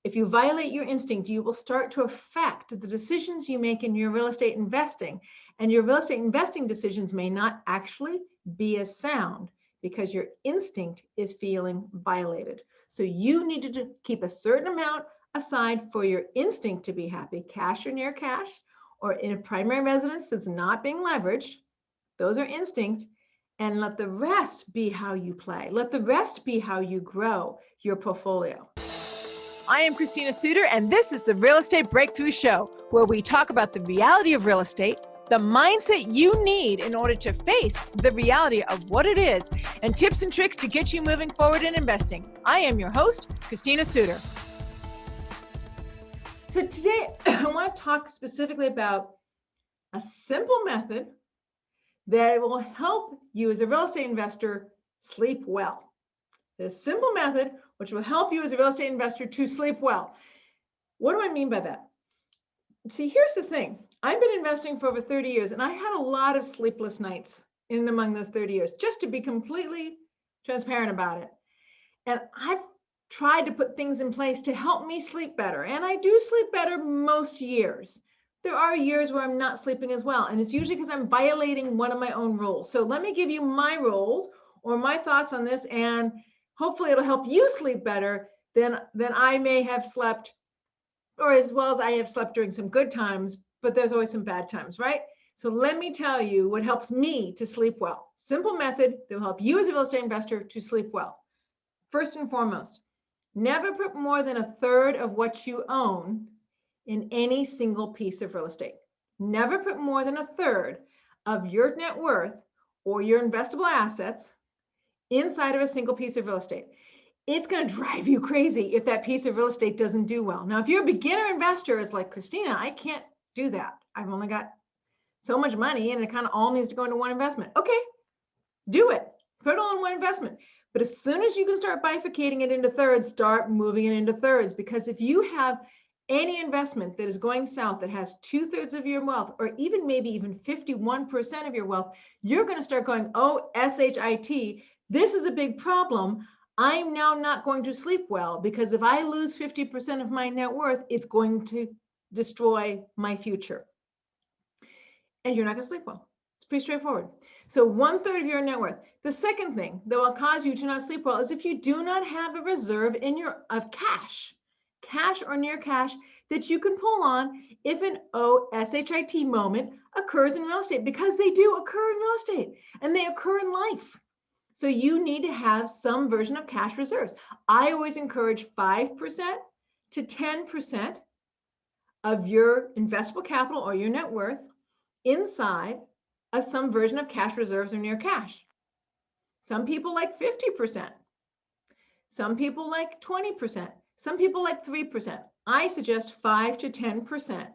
If you violate your instinct, you will start to affect the decisions you make in your real estate investing. And your real estate investing decisions may not actually be as sound because your instinct is feeling violated. So you need to keep a certain amount aside for your instinct to be happy, cash or near cash, or in a primary residence that's not being leveraged. Those are instinct. And let the rest be how you play. Let the rest be how you grow your portfolio. I am Christina Suter, and this is the Real Estate Breakthrough Show, where we talk about the reality of real estate, the mindset you need in order to face the reality of what it is, and tips and tricks to get you moving forward in investing. I am your host, Christina Suter. So today, I want to talk specifically about a simple method that will help you as a real estate investor sleep well. The simple method which will help you as a real estate investor to sleep well. What do I mean by that? See, here's the thing. I've been investing for over 30 years, and I had a lot of sleepless nights in and among those 30 years, just to be completely transparent about it. And I've tried to put things in place to help me sleep better, and I do sleep better most years. There are years where I'm not sleeping as well, and it's usually because I'm violating one of my own rules. So let me give you my rules or my thoughts on this, and hopefully it'll help you sleep better than I may have slept, or as well as I have slept during some good times, but there's always some bad times, right? So let me tell you what helps me to sleep well. Simple method that will help you as a real estate investor to sleep well. First and foremost, never put more than a third of what you own in any single piece of real estate. Never put more than a third of your net worth or your investable assets inside of a single piece of real estate. It's going to drive you crazy if that piece of real estate doesn't do well. Now, if you're a beginner investor, it's like, Christina, I can't do that. I've only got so much money and it kind of all needs to go into one investment. Okay, do it. Put it all in one investment. But as soon as you can start bifurcating it into thirds, start moving it into thirds. Because if you have any investment that is going south that has 2/3 of your wealth, or even maybe even 51% of your wealth, you're going to start going, oh, SHIT, this is a big problem. I'm now not going to sleep well because if I lose 50% of my net worth, it's going to destroy my future. And you're not going to sleep well. It's pretty straightforward. So 1/3 of your net worth. The second thing that will cause you to not sleep well is if you do not have a reserve of cash or near cash that you can pull on if an OSHIT moment occurs in real estate, because they do occur in real estate and they occur in life. So you need to have some version of cash reserves. I always encourage 5% to 10% of your investable capital or your net worth inside of some version of cash reserves or near cash. Some people like 50%. Some people like 20%. Some people like 3%. I suggest 5 to 10%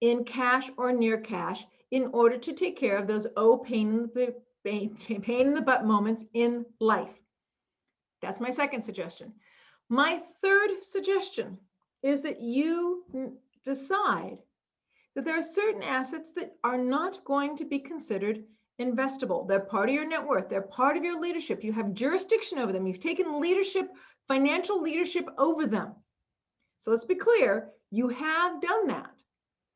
in cash or near cash in order to take care of those pain in the butt moments in life. That's my second suggestion. My third suggestion is that you decide that there are certain assets that are not going to be considered investable. They're part of your net worth. They're part of your leadership. You have jurisdiction over them. You've taken leadership, financial leadership over them. So let's be clear, you have done that.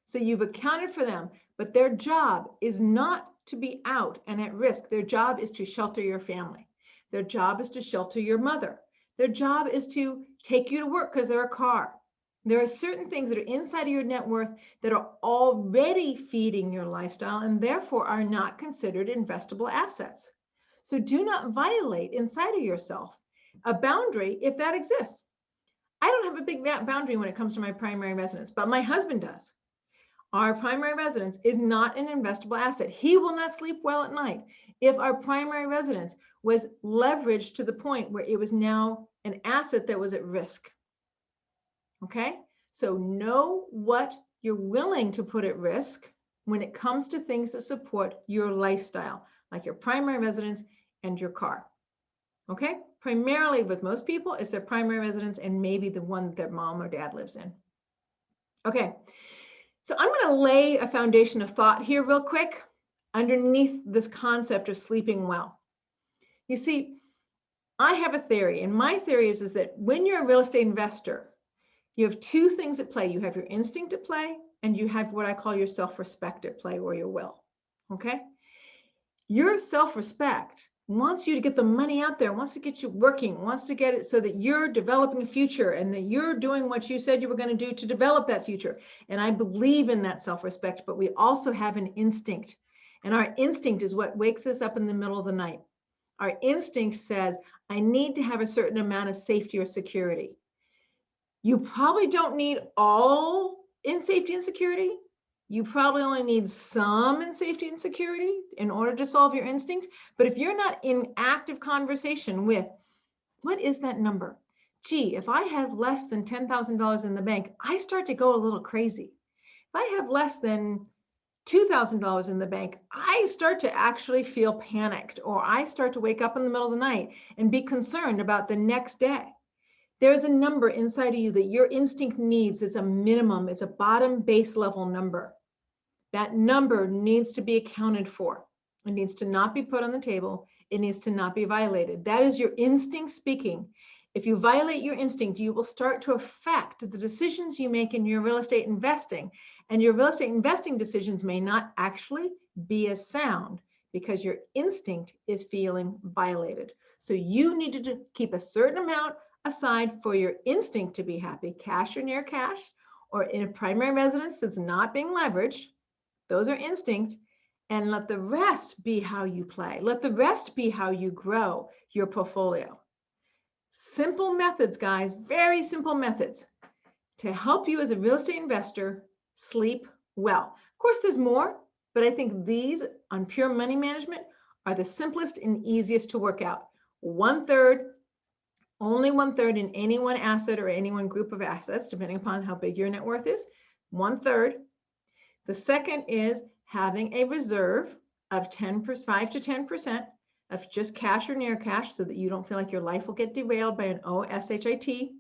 So you've accounted for them, but their job is not to be out and at risk. Their job is to shelter your family. Their job is to shelter your mother. Their job is to take you to work because they're a car. There are certain things that are inside of your net worth that are already feeding your lifestyle and therefore are not considered investable assets. So do not violate inside of yourself a boundary if that exists. I don't have a big boundary when it comes to my primary residence, but my husband does. Our primary residence is not an investable asset. He will not sleep well at night if our primary residence was leveraged to the point where it was now an asset that was at risk. Okay, so know what you're willing to put at risk when it comes to things that support your lifestyle, like your primary residence and your car. Okay, primarily with most people, it's their primary residence and maybe the one that their mom or dad lives in. Okay, so I'm going to lay a foundation of thought here real quick underneath this concept of sleeping well. You see, I have a theory, and my theory is that when you're a real estate investor, You have two things at play. You have your instinct at play, and you have what I call your self-respect at play, or your will. Okay? Your self-respect wants you to get the money out there, wants to get you working, wants to get it so that you're developing a future and that you're doing what you said you were going to do to develop that future. And I believe in that self-respect, but we also have an instinct. And our instinct is what wakes us up in the middle of the night. Our instinct says, I need to have a certain amount of safety or security. You probably don't need all in safety and security. You probably only need some in safety and security in order to solve your instinct. But if you're not in active conversation with, what is that number? Gee, if I have less than $10,000 in the bank, I start to go a little crazy. If I have less than $2,000 in the bank, I start to actually feel panicked, or I start to wake up in the middle of the night and be concerned about the next day. There's a number inside of you that your instinct needs. It's a minimum. It's a bottom base level number. That number needs to be accounted for. It needs to not be put on the table. It needs to not be violated. That is your instinct speaking. If you violate your instinct, you will start to affect the decisions you make in your real estate investing. And your real estate investing decisions may not actually be as sound because your instinct is feeling violated. So you need to keep a certain amount aside for your instinct to be happy, cash or near cash, or in a primary residence that's not being leveraged. Those are instinct. And let the rest be how you play. Let the rest be how you grow your portfolio. Simple methods, guys, very simple methods to help you as a real estate investor sleep well. Of course, there's more, but I think these on pure money management are the simplest and easiest to work out. 1/3, only 1/3 in any one asset or any one group of assets, depending upon how big your net worth is, 1/3. The second is having a reserve of 5 to 10% of just cash or near cash so that you don't feel like your life will get derailed by an OSHIT.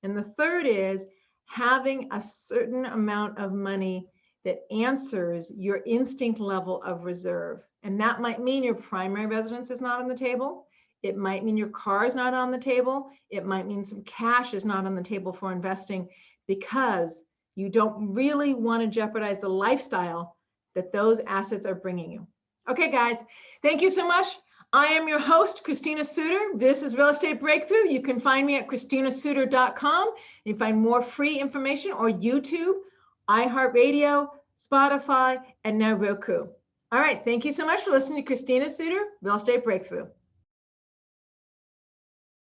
And the third is having a certain amount of money that answers your instinct level of reserve. And that might mean your primary residence is not on the table. It might mean your car is not on the table. It might mean some cash is not on the table for investing because you don't really want to jeopardize the lifestyle that those assets are bringing you. Okay, guys, thank you so much. I am your host, Christina Suter. This is Real Estate Breakthrough. You can find me at christinasuter.com. You can find more free information or YouTube, iHeartRadio, Spotify, and now Roku. All right, thank you so much for listening to Christina Suter, Real Estate Breakthrough.